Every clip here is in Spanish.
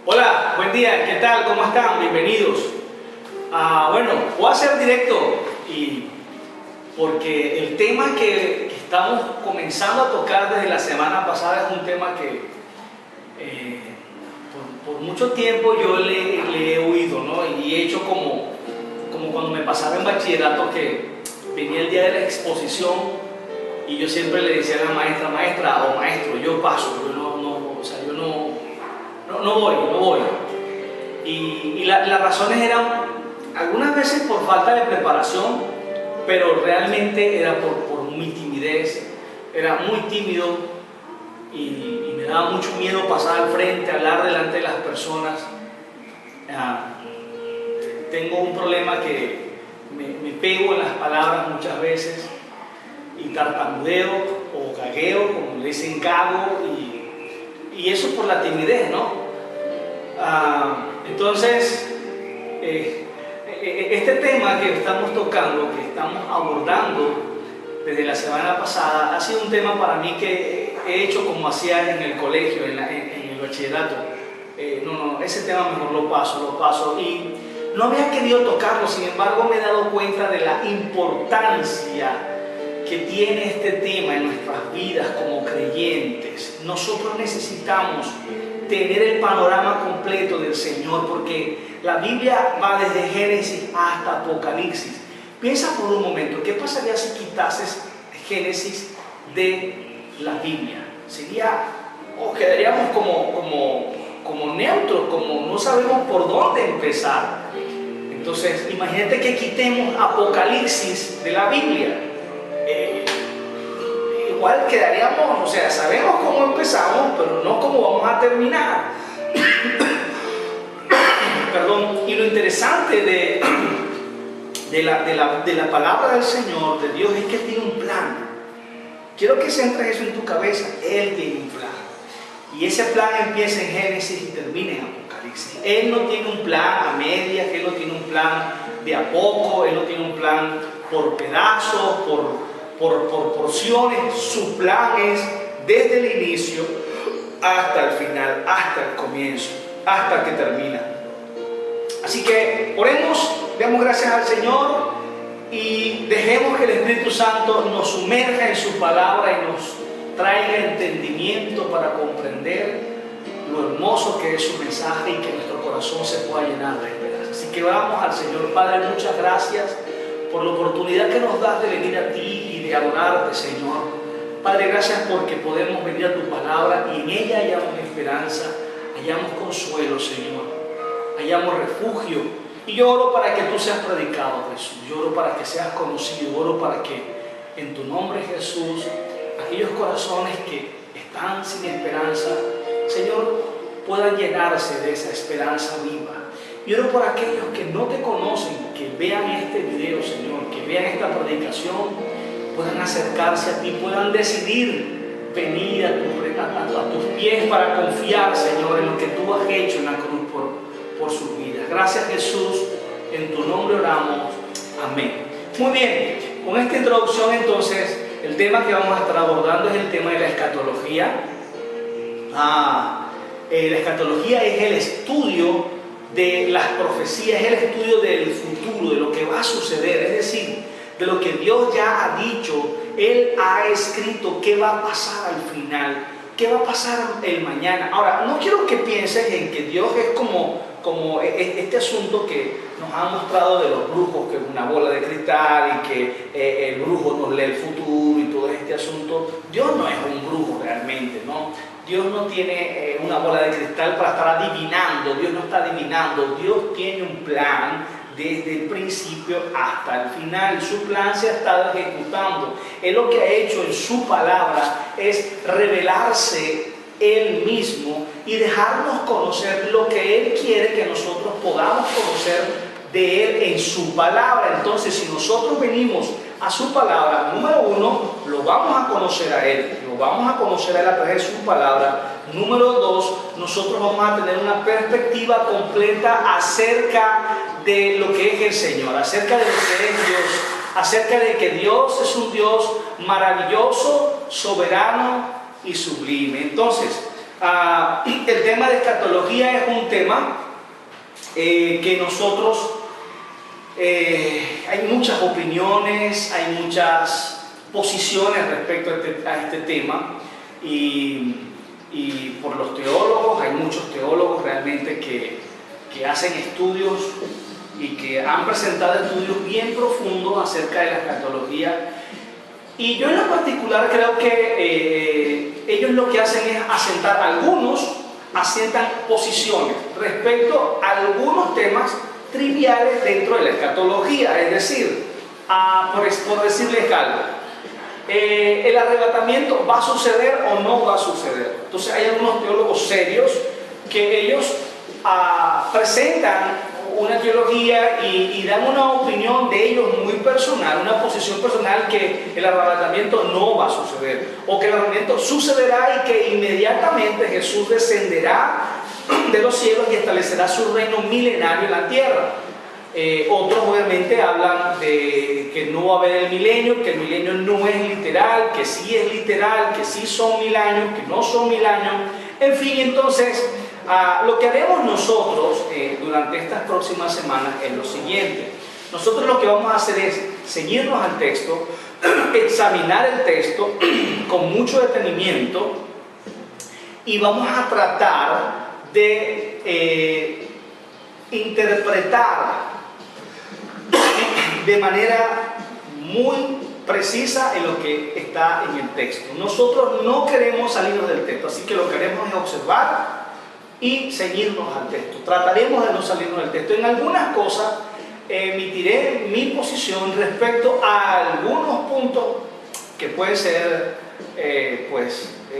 Hola, buen día, ¿qué tal? ¿Cómo están? Bienvenidos. Bueno, voy a hacer directo porque el tema que estamos comenzando a tocar desde la semana pasada es un tema que por mucho tiempo yo le he oído, ¿no? Y he hecho como cuando me pasaba en bachillerato, que venía el día de la exposición y yo siempre le decía a la maestra o maestro, yo paso, yo no voy. Y las razones eran algunas veces por falta de preparación, pero realmente era por mi timidez. Era muy tímido y me daba mucho miedo pasar al frente, hablar delante de las personas. Tengo un problema que me pego en las palabras muchas veces y tartamudeo o gagueo, como le dicen, gago, y eso por la timidez, ¿no? Entonces, este tema que estamos tocando, que estamos abordando desde la semana pasada, ha sido un tema para mí que he hecho como hacía en el colegio, en el bachillerato. Ese tema mejor lo paso. Y no había querido tocarlo, sin embargo me he dado cuenta de la importancia que tiene este tema en nuestras vidas como creyentes. Nosotros necesitamos tener el panorama completo del Señor, porque la Biblia va desde Génesis hasta Apocalipsis. Piensa por un momento, ¿qué pasaría si quitases Génesis de la Biblia? Quedaríamos como neutros, como no sabemos por dónde empezar. Entonces, imagínate que quitemos Apocalipsis de la Biblia. Igual quedaríamos, sabemos cómo empezamos, pero no cómo vamos a terminar. Perdón. Y lo interesante de la palabra del Señor, de Dios, es que tiene un plan. Quiero que centres eso en tu cabeza. Él tiene un plan. Y ese plan empieza en Génesis y termina en Apocalipsis. Él no tiene un plan a medias, Él no tiene un plan de a poco, Él no tiene un plan por pedazos, por porciones. Su plan es desde el inicio hasta el final, hasta el comienzo, hasta que termina. Así que oremos, demos gracias al Señor y dejemos que el Espíritu Santo nos sumerja en su palabra y nos traiga entendimiento para comprender lo hermoso que es su mensaje y que nuestro corazón se pueda llenar de esperanza. Así que oramos al Señor. Padre, muchas gracias por la oportunidad que nos das de venir a ti y de adorarte, Señor. Padre, gracias porque podemos venir a tu palabra y en ella hallamos esperanza, hallamos consuelo, Señor, hallamos refugio. Y yo oro para que tú seas predicado, Jesús. Yo oro para que seas conocido. Oro para que en tu nombre, Jesús, aquellos corazones que están sin esperanza, Señor, puedan llenarse de esa esperanza viva. Y oro por aquellos que no te conocen, que vean este video, Señor, que vean esta predicación, puedan acercarse a ti, puedan decidir venir a tus pies para confiar, Señor, en lo que tú has hecho en la cruz por sus vidas. Gracias, Jesús, en tu nombre oramos. Amén. Muy bien, con esta introducción entonces, el tema que vamos a estar abordando es el tema de la escatología. La escatología es el estudio de las profecías, es el estudio del futuro, de lo que va a suceder, es decir, de lo que Dios ya ha dicho. Él ha escrito qué va a pasar al final, qué va a pasar el mañana. Ahora, no quiero que pienses en que Dios es como este asunto que nos han mostrado de los brujos, que es una bola de cristal y que el brujo nos lee el futuro y todo este asunto. Dios no es un brujo realmente, ¿no? Dios no tiene una bola de cristal para estar adivinando. Dios no está adivinando. Dios tiene un plan desde el principio hasta el final. Su plan se ha estado ejecutando. Él lo que ha hecho en su palabra es revelarse Él mismo y dejarnos conocer lo que Él quiere que nosotros podamos conocer de Él en su palabra. Entonces, si nosotros venimos a su palabra, número uno, lo vamos a conocer a Él, lo vamos a conocer a Él a través de su palabra. Número dos, nosotros vamos a tener una perspectiva completa acerca de lo que es el Señor, acerca de lo que es Dios, acerca de que Dios es un Dios maravilloso, soberano y sublime. Entonces, El tema de escatología es un tema que nosotros, hay muchas opiniones, hay muchas posiciones respecto a este tema, y por los teólogos, hay muchos teólogos realmente que hacen estudios y que han presentado estudios bien profundos acerca de la escatología. Y yo en lo particular creo que ellos lo que hacen es asientan posiciones respecto a algunos temas triviales dentro de la escatología. Es decir, por decirles algo, ¿el arrebatamiento va a suceder o no va a suceder? Entonces hay algunos teólogos serios que ellos presentan una teología y dan una opinión de ellos muy personal, una posición personal, que el arrebatamiento no va a suceder, o que el arrebatamiento sucederá y que inmediatamente Jesús descenderá de los cielos y establecerá su reino milenario en la tierra. Otros obviamente hablan de que no va a haber el milenio, que el milenio no es literal, que sí es literal, que sí son 1000 años, que no son 1000 años. En fin, entonces lo que haremos nosotros durante estas próximas semanas es lo siguiente. Nosotros lo que vamos a hacer es ceñirnos al texto, examinar el texto con mucho detenimiento, y vamos a tratar de interpretar de manera muy precisa en lo que está en el texto. Nosotros no queremos salirnos del texto, así que lo que haremos es observar y ceñirnos al texto. Trataremos de no salirnos del texto. En algunas cosas emitiré mi posición respecto a algunos puntos que pueden ser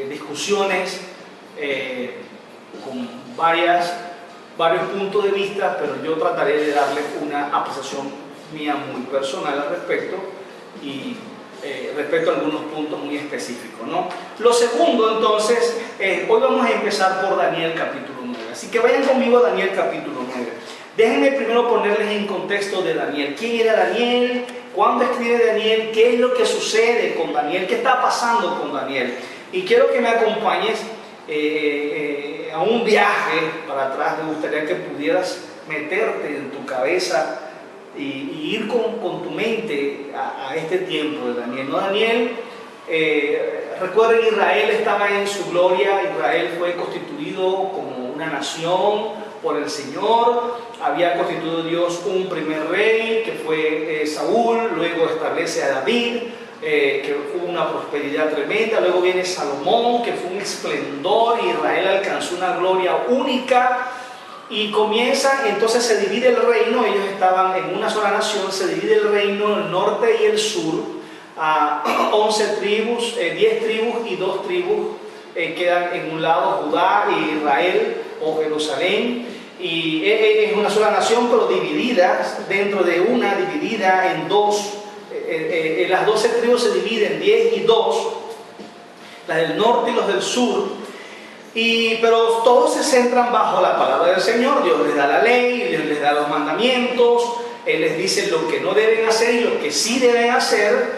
discusiones con varios puntos de vista, pero yo trataré de darles una apreciación mía muy personal al respecto, y respecto a algunos puntos muy específicos, ¿no? Lo segundo, entonces, hoy vamos a empezar por Daniel capítulo 9. Así que vayan conmigo a Daniel capítulo 9. Déjenme primero ponerles en contexto de Daniel. ¿Quién era Daniel? ¿Cuándo escribe Daniel? ¿Qué es lo que sucede con Daniel? ¿Qué está pasando con Daniel? Y quiero que me acompañes a un viaje para atrás. Me gustaría que pudieras meterte en tu cabeza y ir con tu mente a este tiempo de Daniel. ¿No? Daniel, recuerden, Israel estaba en su gloria. Israel fue constituido como una nación por el Señor. Había constituido Dios un primer rey, que fue Saúl. Luego establece a David, que hubo una prosperidad tremenda. Luego viene Salomón, que fue un esplendor, y Israel alcanzó una gloria única. Y comienza, entonces se divide el reino. Ellos estaban en una sola nación. Se divide el reino, el norte y el sur, a 11 tribus, 10 tribus y 2 tribus quedan en un lado, Judá y Israel o Jerusalén. Y es una sola nación, pero divididas dentro de una, dividida en dos. Las 12 tribus se dividen, 10 y 2, las del norte y los del sur. Pero todos se centran bajo la palabra del Señor. Dios les da la ley, Dios les da los mandamientos, Él les dice lo que no deben hacer y lo que sí deben hacer.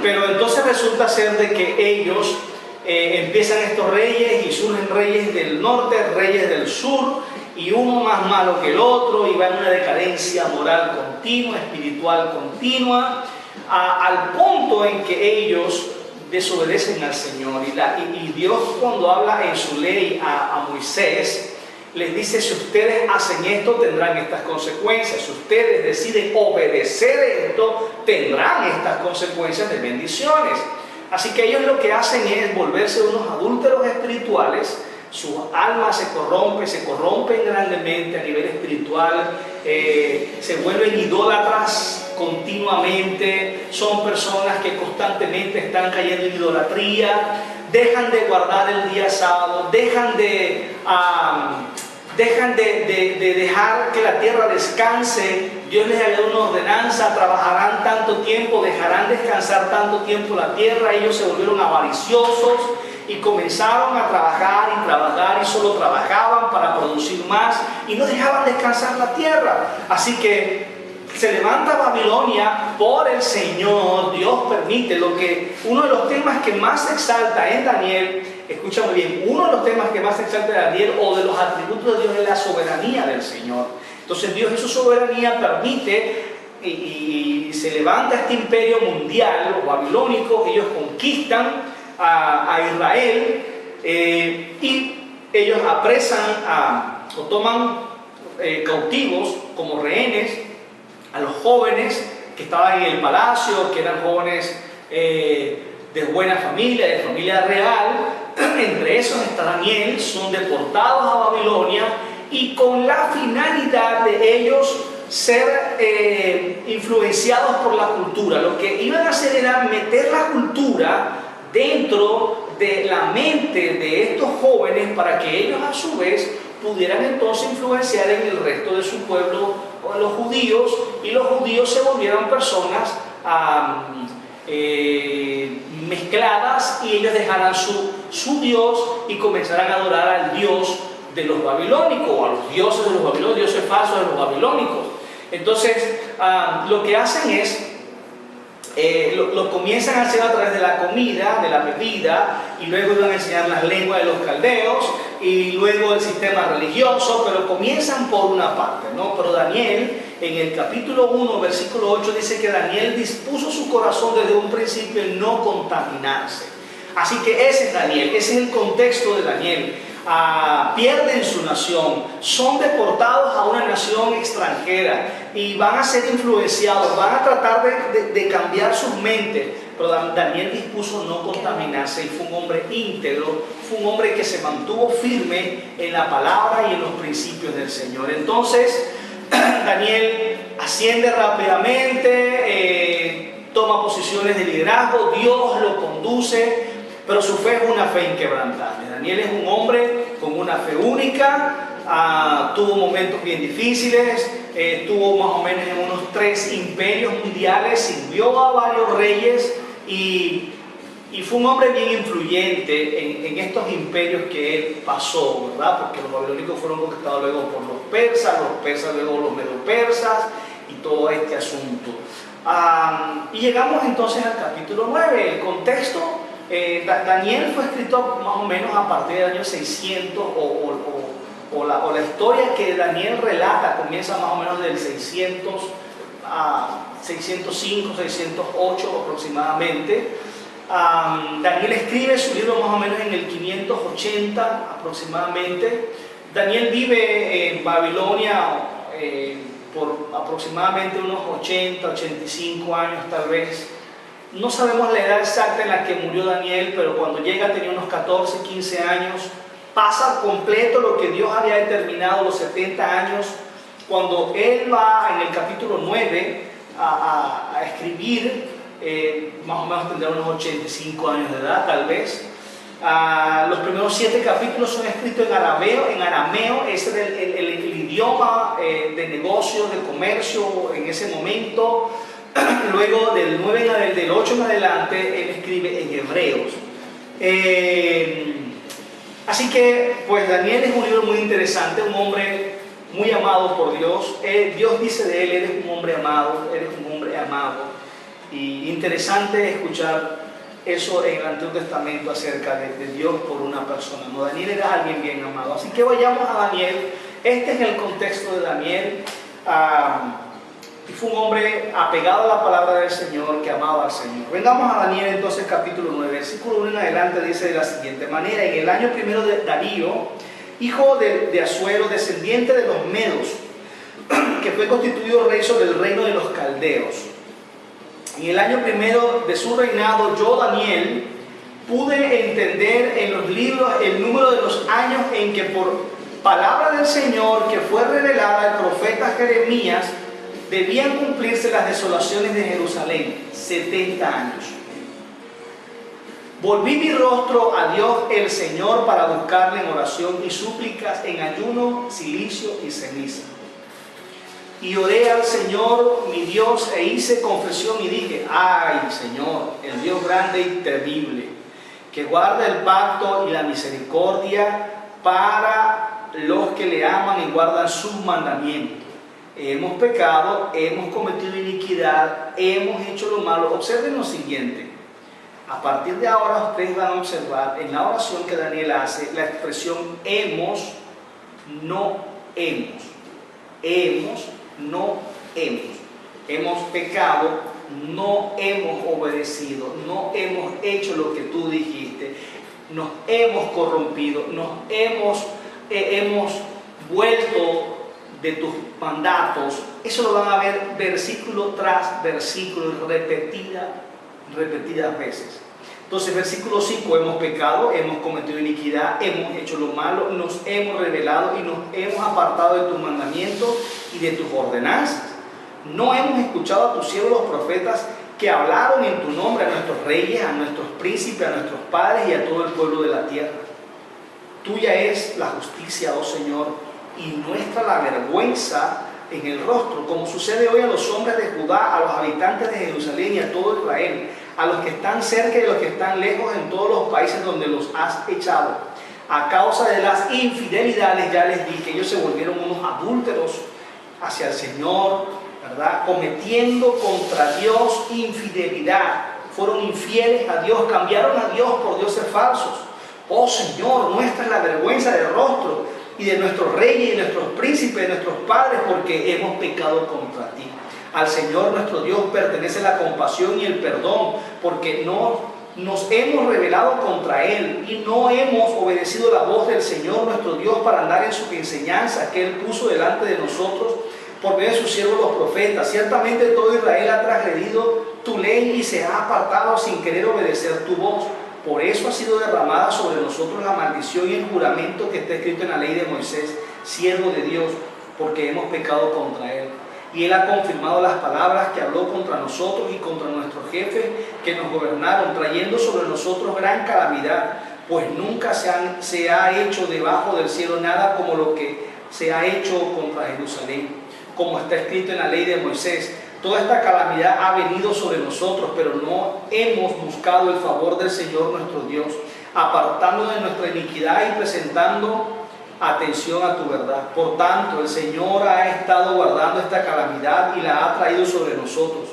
Pero entonces resulta ser de que ellos empiezan estos reyes, y surgen reyes del norte, reyes del sur, y uno más malo que el otro, y va en una decadencia moral continua, espiritual continua, al punto en que ellos desobedecen al Señor. Y Dios, cuando habla en su ley a Moisés, les dice: si ustedes hacen esto, tendrán estas consecuencias. Si ustedes deciden obedecer esto, tendrán estas consecuencias de bendiciones. Así que ellos lo que hacen es volverse unos adúlteros espirituales. Su alma se corrompen grandemente a nivel espiritual, se vuelven idólatras continuamente. Son personas que constantemente están cayendo en idolatría, dejan de guardar el día sábado, dejan de dejar que la tierra descanse. Dios les ha dado una ordenanza: trabajarán tanto tiempo, dejarán descansar tanto tiempo la tierra. Ellos se volvieron avariciosos y comenzaron a trabajar y solo trabajaban para producir más, y no dejaban descansar la tierra. Así que se levanta Babilonia por el Señor. Dios permite. Uno de los temas que más se exalta en Daniel escucha muy bien, uno de los temas que más se exalta de Daniel o de los atributos de Dios es la soberanía del Señor. Entonces Dios en su soberanía permite y se levanta este imperio mundial, los babilónicos, ellos conquistan a Israel y ellos apresan o toman cautivos como rehenes a los jóvenes que estaban en el palacio, que eran jóvenes de buena familia, de familia real. Entre esos está Daniel, son deportados a Babilonia y con la finalidad de ellos ser influenciados por la cultura. Lo que iban a hacer era meter la cultura dentro de la mente de estos jóvenes para que ellos a su vez pudieran entonces influenciar en el resto de su pueblo, los judíos, y los judíos se volvieran personas mezcladas y ellos dejaran su Dios y comenzaran a adorar al Dios de los babilónicos, o a los dioses de los babilónicos, dioses falsos de los babilónicos. Entonces, lo que hacen es, lo comienzan a hacer a través de la comida, de la bebida, y luego iban a enseñar las lenguas de los caldeos, y luego el sistema religioso, pero comienzan por una parte, ¿no? Pero Daniel, en el capítulo 1, versículo 8, dice que Daniel dispuso su corazón desde un principio en no contaminarse. Así que ese es Daniel, ese es el contexto de Daniel. Pierden su nación, son deportados a una nación extranjera y van a ser influenciados, van a tratar de cambiar sus mentes, pero Daniel dispuso no contaminarse y fue un hombre íntegro, fue un hombre que se mantuvo firme en la palabra y en los principios del Señor. Entonces Daniel asciende rápidamente, toma posiciones de liderazgo, Dios lo conduce, pero su fe es una fe inquebrantable. Daniel es un hombre con una fe única, tuvo momentos bien difíciles, tuvo más o menos en unos 3 imperios mundiales, sirvió a varios reyes y fue un hombre bien influyente en estos imperios que él pasó, ¿verdad? Porque los babilónicos fueron conquistados luego por los persas luego los medo-persas y todo este asunto. Y llegamos entonces al capítulo 9, el contexto. Daniel fue escrito más o menos a partir del año 600 o la historia que Daniel relata comienza más o menos del 600 a 605, 608 aproximadamente. Daniel escribe su libro más o menos en el 580 aproximadamente. Daniel vive en Babilonia por aproximadamente unos 80, 85 años tal vez. No sabemos la edad exacta en la que murió Daniel, pero cuando llega tenía unos 14, 15 años. Pasa completo lo que Dios había determinado, los 70 años. Cuando él va en el capítulo 9 a escribir, más o menos tendrá unos 85 años de edad tal vez. Los primeros 7 capítulos son escritos en arameo, ese es el idioma de negocios, de comercio en ese momento. Luego del 8 en adelante, él escribe en hebreos. Así que, pues Daniel es un libro muy interesante, un hombre muy amado por Dios. Dios dice de él, eres un hombre amado, Y interesante escuchar eso en el Antiguo Testamento acerca de Dios por una persona. No, Daniel era alguien bien amado. Así que vayamos a Daniel. Este es el contexto de Daniel. Y fue un hombre apegado a la palabra del Señor, que amaba al Señor. Vengamos a Daniel entonces capítulo 9, versículo 1 en adelante, dice de la siguiente manera: en el año primero de Darío, hijo de Asuero, descendiente de los medos, que fue constituido rey sobre el reino de los caldeos. En el año primero de su reinado, yo, Daniel, pude entender en los libros el número de los años en que por palabra del Señor que fue revelada al profeta Jeremías debían cumplirse las desolaciones de Jerusalén, 70 años. Volví mi rostro a Dios el Señor para buscarle en oración y súplicas, en ayuno, cilicio y ceniza. Y oré al Señor mi Dios e hice confesión y dije: ay, Señor, el Dios grande y temible, que guarda el pacto y la misericordia para los que le aman y guardan sus mandamientos. Hemos pecado, hemos cometido iniquidad, hemos hecho lo malo. Observen lo siguiente: A partir de ahora ustedes van a observar en la oración que Daniel hace la expresión hemos, no hemos. Hemos, no hemos. Hemos pecado, no hemos obedecido, no hemos hecho lo que tú dijiste, nos hemos corrompido, nos hemos vuelto de tus mandatos. Eso lo van a ver versículo tras versículo, repetidas veces. Entonces, versículo 5, hemos pecado, hemos cometido iniquidad, hemos hecho lo malo, nos hemos rebelado y nos hemos apartado de tus mandamientos y de tus ordenanzas. No hemos escuchado a tus siervos los profetas que hablaron en tu nombre a nuestros reyes, a nuestros príncipes, a nuestros padres y a todo el pueblo de la tierra. Tuya es la justicia, oh Señor, y nuestra la vergüenza en el rostro, como sucede hoy a los hombres de Judá, a los habitantes de Jerusalén y a todo Israel, a los que están cerca y a los que están lejos en todos los países donde los has echado. A causa de las infidelidades, ya les dije, ellos se volvieron unos adúlteros hacia el Señor, ¿verdad? Cometiendo contra Dios infidelidad. Fueron infieles a Dios, cambiaron a Dios por dioses falsos. Oh Señor, muestra la vergüenza del rostro y de nuestros reyes y de nuestros príncipes, de nuestros padres, porque hemos pecado contra ti. Al Señor nuestro Dios pertenece la compasión y el perdón, porque no nos hemos rebelado contra Él y no hemos obedecido la voz del Señor nuestro Dios para andar en sus enseñanzas que Él puso delante de nosotros por medio de sus siervos los profetas. Ciertamente todo Israel ha transgredido tu ley y se ha apartado sin querer obedecer tu voz. Por eso ha sido derramada sobre nosotros la maldición y el juramento que está escrito en la ley de Moisés, siervo de Dios, porque hemos pecado contra Él. Y Él ha confirmado las palabras que habló contra nosotros y contra nuestros jefes que nos gobernaron, trayendo sobre nosotros gran calamidad, pues nunca se ha hecho debajo del cielo nada como lo que se ha hecho contra Jerusalén, como está escrito en la ley de Moisés. Toda esta calamidad ha venido sobre nosotros, pero no hemos buscado el favor del Señor nuestro Dios, apartándonos de nuestra iniquidad y presentando atención a tu verdad. Por tanto, el Señor ha estado guardando esta calamidad y la ha traído sobre nosotros,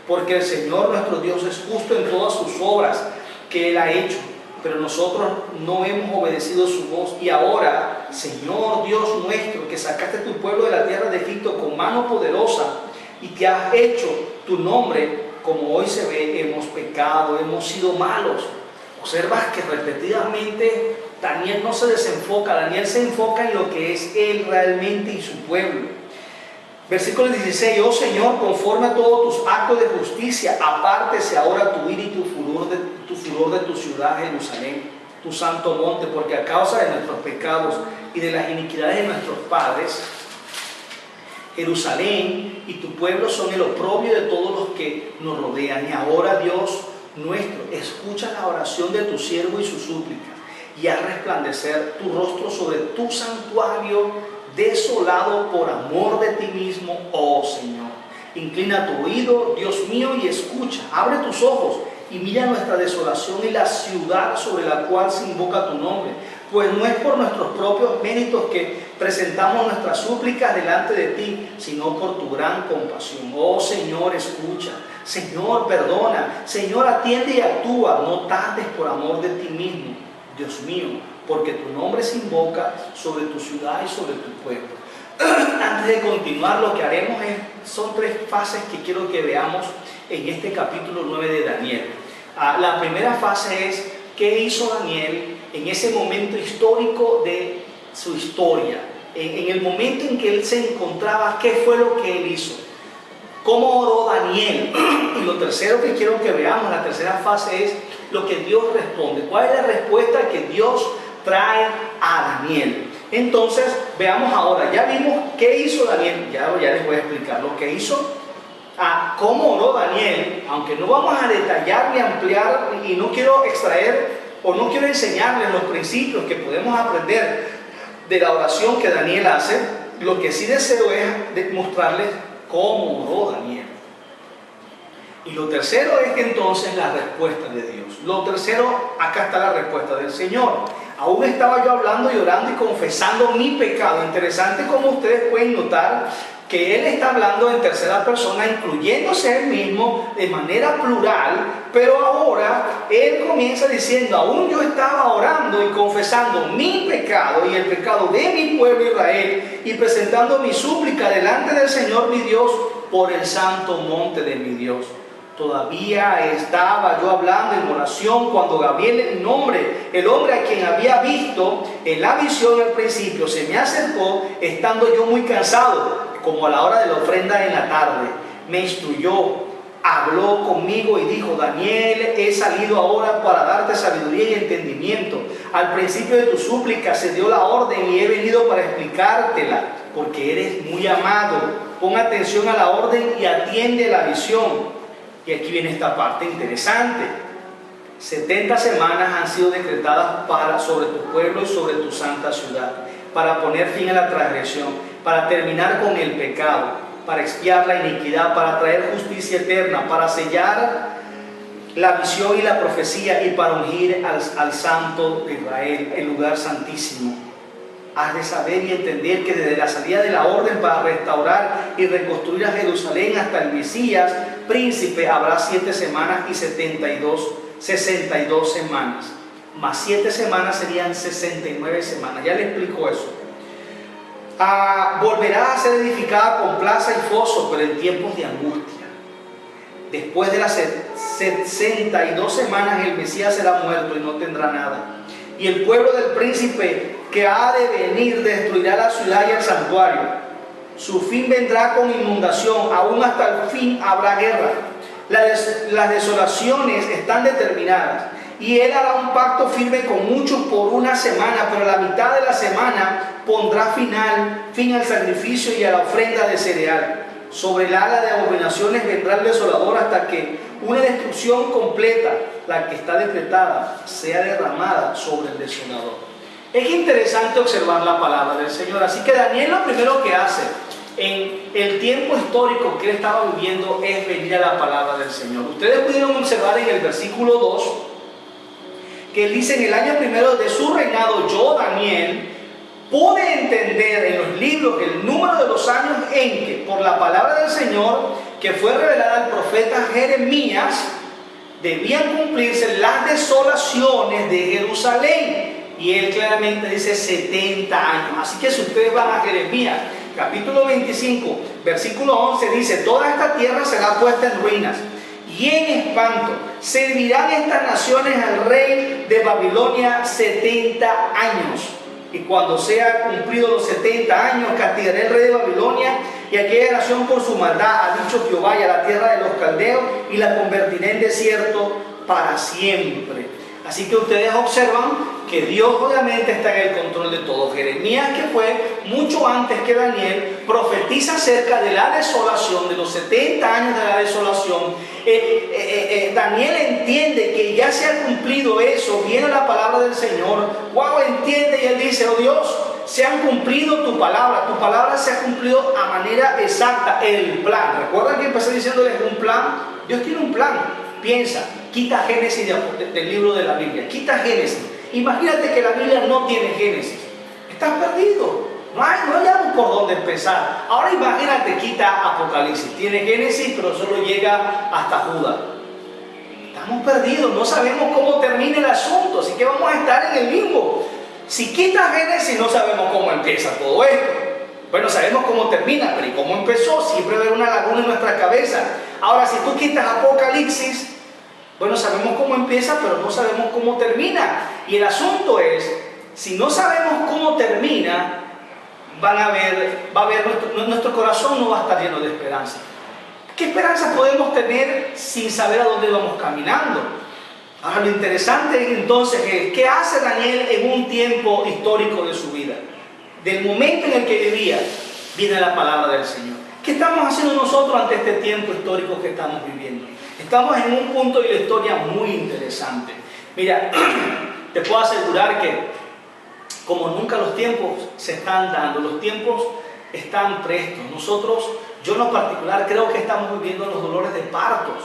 porque el Señor nuestro Dios es justo en todas sus obras que Él ha hecho, pero nosotros no hemos obedecido su voz. Y ahora, Señor Dios nuestro, que sacaste tu pueblo de la tierra de Egipto con mano poderosa y que has hecho tu nombre, como hoy se ve, hemos pecado, hemos sido malos. Observas que repetidamente Daniel no se desenfoca, Daniel se enfoca en lo que es él realmente y su pueblo. Versículo 16, oh Señor, conforme a todos tus actos de justicia, apártese ahora tu ira y tu furor de tu ciudad, Jerusalén, tu santo monte, porque a causa de nuestros pecados y de las iniquidades de nuestros padres, Jerusalén y tu pueblo son el oprobio de todos los que nos rodean. Y ahora, Dios nuestro, escucha la oración de tu siervo y su súplica, y haz resplandecer tu rostro sobre tu santuario desolado por amor de ti mismo, oh Señor. Inclina tu oído, Dios mío, y escucha. Abre tus ojos y mira nuestra desolación y la ciudad sobre la cual se invoca tu nombre. Pues no es por nuestros propios méritos que presentamos nuestras súplicas delante de ti, sino por tu gran compasión. Oh Señor, escucha. Señor, perdona. Señor, atiende y actúa. No tardes por amor de ti mismo, Dios mío, porque tu nombre se invoca sobre tu ciudad y sobre tu pueblo. Antes de continuar, lo que haremos son tres fases que quiero que veamos en este capítulo 9 de Daniel. La primera fase es qué hizo Daniel en ese momento histórico de su historia, en el momento en que él se encontraba, qué fue lo que él hizo, cómo oró Daniel. Y lo tercero que quiero que veamos, la tercera fase, es lo que Dios responde. ¿Cuál es la respuesta que Dios trae a Daniel? Entonces, veamos ahora. Ya vimos qué hizo Daniel. Ya les voy a explicar lo que hizo. Cómo oró Daniel, aunque no vamos a detallar ni ampliar, y no quiero extraer o no quiero enseñarles los principios que podemos aprender de la oración que Daniel hace. Lo que sí deseo es mostrarles cómo oró Daniel. Y lo tercero es que entonces la respuesta de Dios. Lo tercero, acá está la respuesta del Señor. Aún estaba yo hablando y orando y confesando mi pecado. Interesante como ustedes pueden notar que él está hablando en tercera persona, incluyéndose a él mismo de manera plural, pero ahora él comienza diciendo: aún yo estaba orando y confesando mi pecado y el pecado de mi pueblo Israel, y presentando mi súplica delante del Señor mi Dios por el santo monte de mi Dios. Todavía estaba yo hablando en oración cuando Gabriel, el hombre a quien había visto en la visión al principio, se me acercó, estando yo muy cansado, como a la hora de la ofrenda en la tarde. Me instruyó, habló conmigo y dijo: Daniel, he salido ahora para darte sabiduría y entendimiento. Al principio de tu súplica se dio la orden y he venido para explicártela, porque eres muy amado. Pon atención a la orden y atiende la visión. Y aquí viene esta parte interesante. 70 semanas han sido decretadas sobre tu pueblo y sobre tu santa ciudad, para poner fin a la transgresión, para terminar con el pecado, para expiar la iniquidad, para traer justicia eterna, para sellar la visión y la profecía, y para ungir al Santo de Israel, el lugar santísimo. Has de saber y entender que desde la salida de la orden para restaurar y reconstruir a Jerusalén hasta el Mesías príncipe habrá 7 semanas y 62 semanas. Más 7 semanas serían 69 semanas. Ya le explico eso. Volverá a ser edificada con plaza y foso, pero en tiempos de angustia. Después de las 62 semanas el Mesías será muerto y no tendrá nada. Y el pueblo del príncipe que ha de venir destruirá la ciudad y el santuario. Su fin vendrá con inundación, aún hasta el fin habrá guerra. Las desolaciones están determinadas, y él hará un pacto firme con muchos por una semana, pero a la mitad de la semana pondrá fin al sacrificio y a la ofrenda de cereal. Sobre el ala de abominaciones vendrá el desolador, hasta que una destrucción completa, la que está decretada, sea derramada sobre el desolador. Es interesante observar la palabra del Señor. Así que Daniel lo primero que hace en el tiempo histórico que él estaba viviendo es venir a la palabra del Señor. Ustedes pudieron observar en el versículo 2 que él dice: en el año primero de su reinado, yo, Daniel, pude entender en los libros el número de los años en que, por la palabra del Señor que fue revelada al profeta Jeremías, debían cumplirse las desolaciones de Jerusalén. Y él claramente dice 70 años. Así que si ustedes van a Jeremías capítulo 25 versículo 11, dice: toda esta tierra será puesta en ruinas y en espanto. Servirán estas naciones al rey de Babilonia 70 años. Y cuando sea cumplido los 70 años, castigaré al rey de Babilonia y aquella nación por su maldad, ha dicho Jehová, y a la tierra de los caldeos, y la convertiré en desierto para siempre. Así que ustedes observan que Dios obviamente está en el control de todo. Jeremías, que fue mucho antes que Daniel, profetiza acerca de la desolación, de los 70 años de la desolación. Daniel entiende que ya se ha cumplido eso, viene la palabra del Señor. Wow, entiende, y él dice: oh Dios, se han cumplido tu palabra se ha cumplido a manera exacta, el plan. ¿Recuerdan que empecé diciéndoles un plan? Dios tiene un plan. Piensa, quita Génesis del libro de la Biblia, quita Génesis. Imagínate que la Biblia no tiene Génesis. Estás perdido. No hay algo por donde empezar. Ahora imagínate, quita Apocalipsis. Tiene Génesis, pero solo llega hasta Judas. Estamos perdidos, no sabemos cómo termina el asunto, así que vamos a estar en el limbo. Si quita Génesis, no sabemos cómo empieza todo esto. Bueno, sabemos cómo termina, pero ¿y cómo empezó? Siempre va a haber una laguna en nuestra cabeza. Ahora, si tú quitas Apocalipsis, bueno, sabemos cómo empieza, pero no sabemos cómo termina. Y el asunto es, si no sabemos cómo termina, nuestro corazón no va a estar lleno de esperanza. ¿Qué esperanza podemos tener sin saber a dónde vamos caminando? Ahora, lo interesante entonces es, ¿qué hace Daniel en un tiempo histórico de su vida? Del momento en el que vivía, viene la palabra del Señor. ¿Qué estamos haciendo nosotros ante este tiempo histórico que estamos viviendo? Estamos en un punto de la historia muy interesante. Mira, te puedo asegurar que como nunca los tiempos se están dando, los tiempos están prestos. Yo en lo particular creo que estamos viviendo los dolores de partos.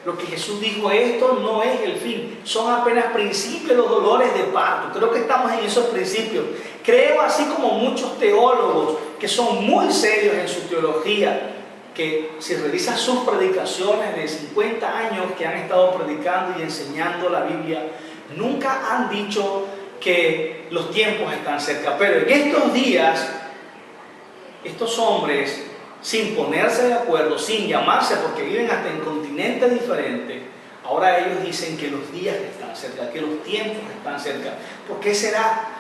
Lo que Jesús dijo, esto no es el fin, son apenas principios los dolores de parto. Creo que estamos en esos principios. Creo, así como muchos teólogos que son muy serios en su teología, que si revisas sus predicaciones de 50 años que han estado predicando y enseñando la Biblia, nunca han dicho que los tiempos están cerca. Pero en estos días, estos hombres, sin ponerse de acuerdo, sin llamarse, porque viven hasta en continentes diferentes, ahora ellos dicen que los días están cerca, que los tiempos están cerca. ¿Por qué será?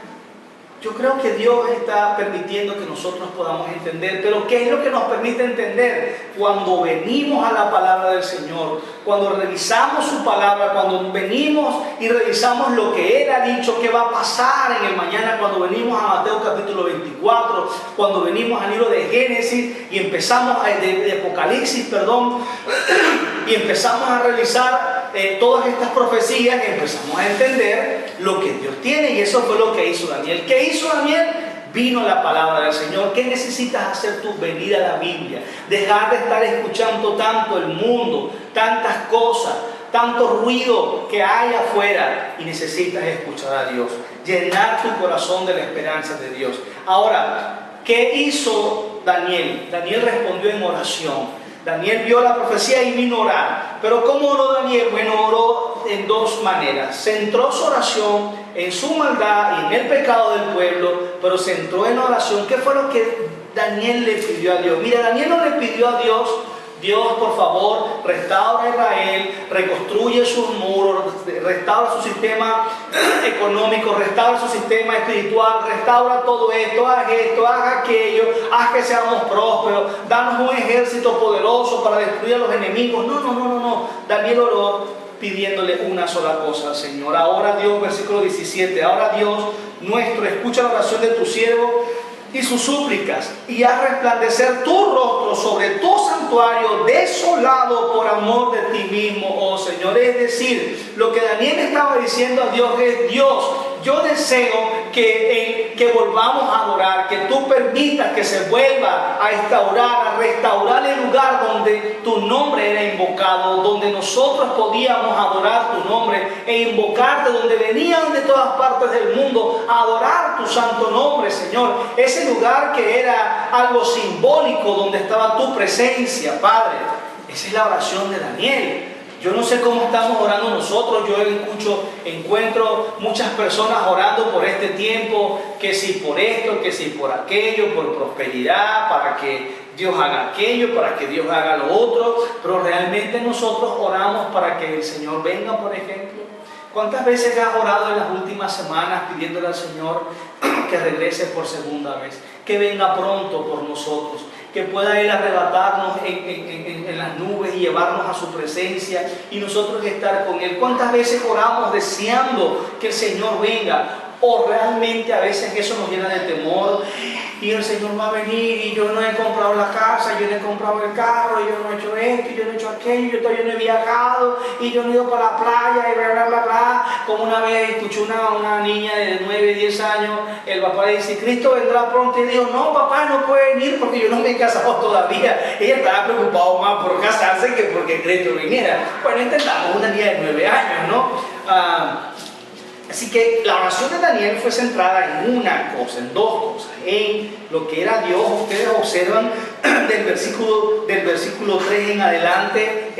Yo creo que Dios está permitiendo que nosotros podamos entender, pero ¿qué es lo que nos permite entender? Cuando venimos a la palabra del Señor, cuando revisamos su palabra, cuando venimos y revisamos lo que Él ha dicho que va a pasar en el mañana, cuando venimos a Mateo capítulo 24, cuando venimos al libro de Génesis y empezamos de Apocalipsis, y empezamos a revisar todas estas profecías, y empezamos a entender lo que Dios tiene. Y eso fue lo que hizo Daniel. ¿Qué hizo Daniel? Vino la palabra del Señor. ¿Qué necesitas hacer tú? Venir a la Biblia, dejar de estar escuchando tanto el mundo, tantas cosas, tanto ruido que hay afuera, y necesitas escuchar a Dios, llenar tu corazón de la esperanza de Dios. Ahora, ¿qué hizo Daniel? Daniel respondió en oración. Daniel vio la profecía y vino a orar. Pero ¿cómo oró Daniel? Bueno, oró en dos maneras. Centró su oración en su maldad y en el pecado del pueblo, pero centró en la oración. ¿Qué fue lo que Daniel le pidió a Dios? Mira, Daniel no le pidió a Dios: Dios, por favor, restaura a Israel, reconstruye sus muros, restaura su sistema económico, restaura su sistema espiritual, restaura todo esto, haz aquello, haz que seamos prósperos, danos un ejército poderoso para destruir a los enemigos. No. Daniel oró pidiéndole una sola cosa al Señor. Ahora Dios, versículo 17, ahora Dios nuestro, escucha la oración de tu siervo y sus súplicas, y haz resplandecer tu rostro sobre tu santuario desolado por amor de ti mismo, oh Señor. Es decir, lo que Daniel estaba diciendo a Dios es: Dios, yo deseo que volvamos a adorar, que tú permitas que se vuelva a restaurar el lugar donde tu nombre era invocado, donde nosotros podíamos adorar tu nombre e invocarte, donde venían de todas partes del mundo a adorar tu santo nombre, Señor. Ese lugar que era algo simbólico, donde estaba tu presencia, Padre. Esa es la oración de Daniel. Yo no sé cómo estamos orando nosotros. Yo encuentro muchas personas orando por este tiempo, que si por esto, que si por aquello, por prosperidad, para que Dios haga aquello, para que Dios haga lo otro, pero realmente nosotros oramos para que el Señor venga, por ejemplo. ¿Cuántas veces has orado en las últimas semanas pidiéndole al Señor que regrese por segunda vez, que venga pronto por nosotros, que pueda Él arrebatarnos en las nubes y llevarnos a su presencia y nosotros estar con Él? ¿Cuántas veces oramos deseando que el Señor venga? O realmente a veces eso nos llena de temor, y el Señor va a venir y yo no he comprado la casa, yo no he comprado el carro, yo no he hecho esto, yo no he hecho aquello, yo todavía no he viajado y yo no he ido para la playa y bla. Como una vez escuché una niña de 9, 10 años, el papá le dice: Cristo vendrá pronto, y dijo: no, papá, no puede venir porque yo no me he casado todavía. Ella estaba preocupada más por casarse que porque Cristo viniera. Bueno, entendamos, una niña de 9 años, ¿no? Así que la oración de Daniel fue centrada en una cosa, en dos cosas, en lo que era Dios. Ustedes observan del versículo 3 en adelante,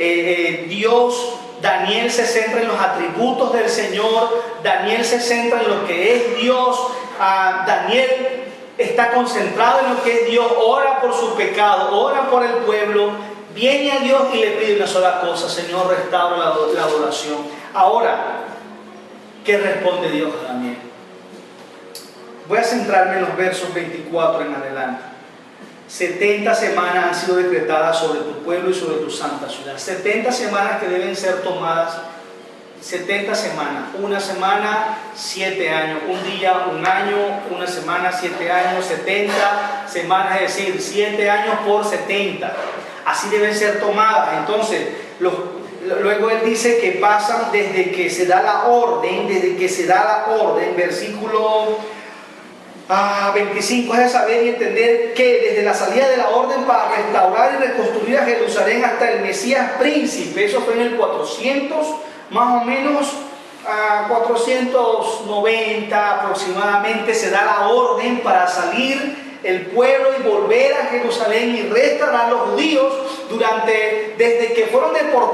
Daniel se centra en los atributos del Señor, Daniel se centra en lo que es Dios, Daniel está concentrado en lo que es Dios, ora por su pecado, ora por el pueblo, viene a Dios y le pide una sola cosa: Señor, restaura la adoración. Ahora, ¿qué responde Dios a Daniel? Voy a centrarme en los versos 24 en adelante. 70 semanas han sido decretadas sobre tu pueblo y sobre tu santa ciudad. 70 semanas que deben ser tomadas. 70 semanas. Una semana, 7 años. Un día, un año. Una semana, 7 años. 70 semanas, es decir, 7 años por 70. Así deben ser tomadas. Entonces, luego él dice que pasan desde que se da la orden, versículo 25, es de saber y entender que desde la salida de la orden para restaurar y reconstruir a Jerusalén hasta el Mesías príncipe, eso fue en el 400 más o menos 490 aproximadamente, se da la orden para salir el pueblo y volver a Jerusalén y restaurar a los judíos desde que fueron deportados.